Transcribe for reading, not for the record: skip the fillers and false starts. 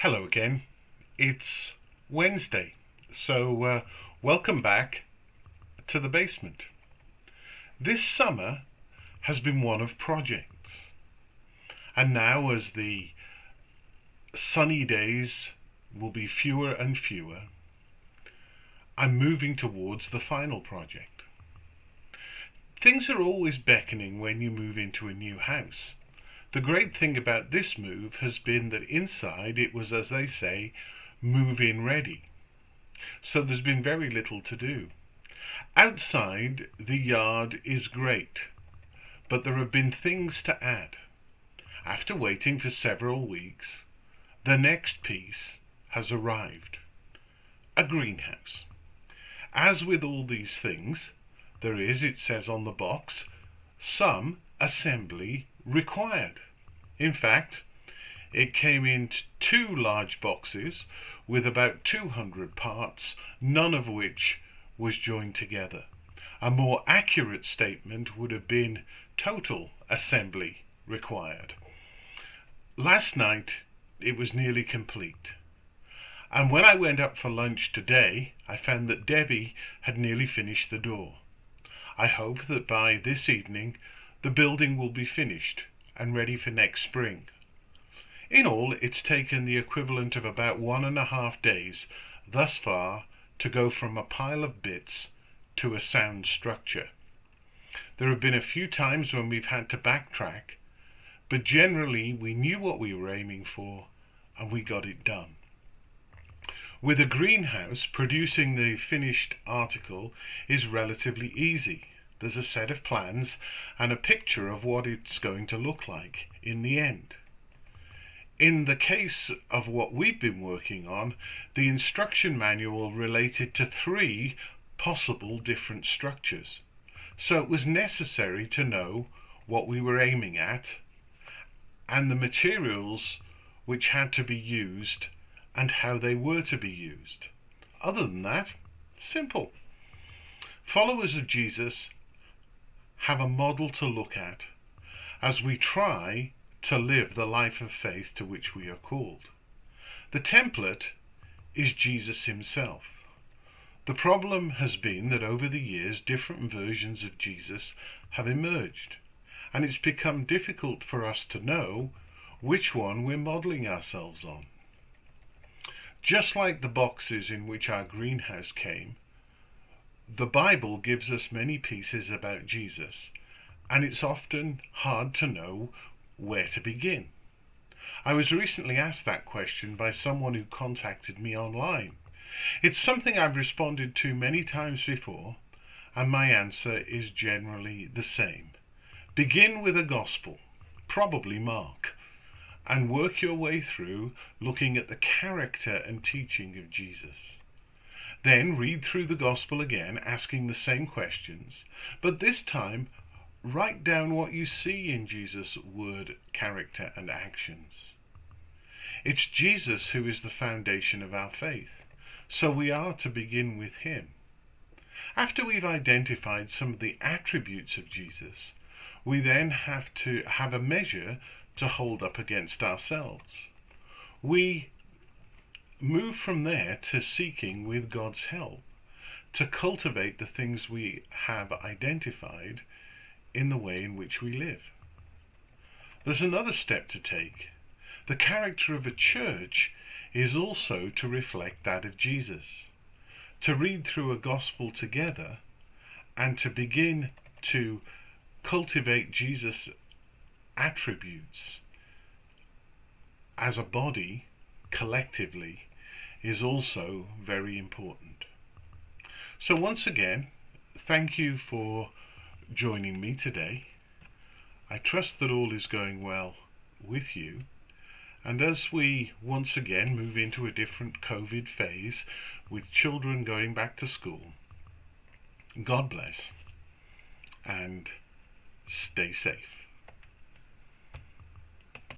Hello again. It's Wednesday, so welcome back to the basement. This summer has been one of projects, and now as the sunny days will be fewer and fewer, I'm moving towards the final project. Things are always beckoning when you move into a new house. The great thing about this move has been that inside it was, as they say, move in ready. So there's been very little to do. Outside, the yard is great, but there have been things to add. After waiting for several weeks, the next piece has arrived. A greenhouse. As with all these things, there is, it says on the box, some assembly required. In fact, it came in two large boxes with about 200 parts, none of which was joined together. A more accurate statement would have been total assembly required. Last night it was nearly complete. And when I went up for lunch today, I found that Debbie had nearly finished the door. I hope that by this evening the building will be finished and ready for next spring. In all, it's taken the equivalent of about 1.5 days thus far to go from a pile of bits to a sound structure. There have been a few times when we've had to backtrack, but generally we knew what we were aiming for and we got it done. With a greenhouse, producing the finished article is relatively easy. There's a set of plans and a picture of what it's going to look like in the end. In the case of what we've been working on, the instruction manual related to 3 possible different structures. So it was necessary to know what we were aiming at and the materials which had to be used and how they were to be used. Other than that, simple. Followers of Jesus have a model to look at as we try to live the life of faith to which we are called. The template is Jesus himself. The problem has been that over the years different versions of Jesus have emerged, and it's become difficult for us to know which one we're modelling ourselves on. Just like the boxes in which our greenhouse came, the Bible gives us many pieces about Jesus, and it's often hard to know where to begin. I was recently asked that question by someone who contacted me online. It's something I've responded to many times before, and my answer is generally the same. Begin with a gospel, probably Mark, and work your way through looking at the character and teaching of Jesus. Then read through the gospel again, asking the same questions, but this time write down what you see in Jesus' word, character, and actions. It's Jesus who is the foundation of our faith, so we are to begin with him. After we've identified some of the attributes of Jesus, we then have to have a measure to hold up against ourselves. We move from there to seeking, with God's help, to cultivate the things we have identified in the way in which we live. There's another step to take. The character of a church is also to reflect that of Jesus. To read through a gospel together and to begin to cultivate Jesus' attributes as a body, collectively, is also very important. So once again, thank you for joining me today. I trust that all is going well with you, and as we once again move into a different COVID phase with children going back to school, God bless and stay safe.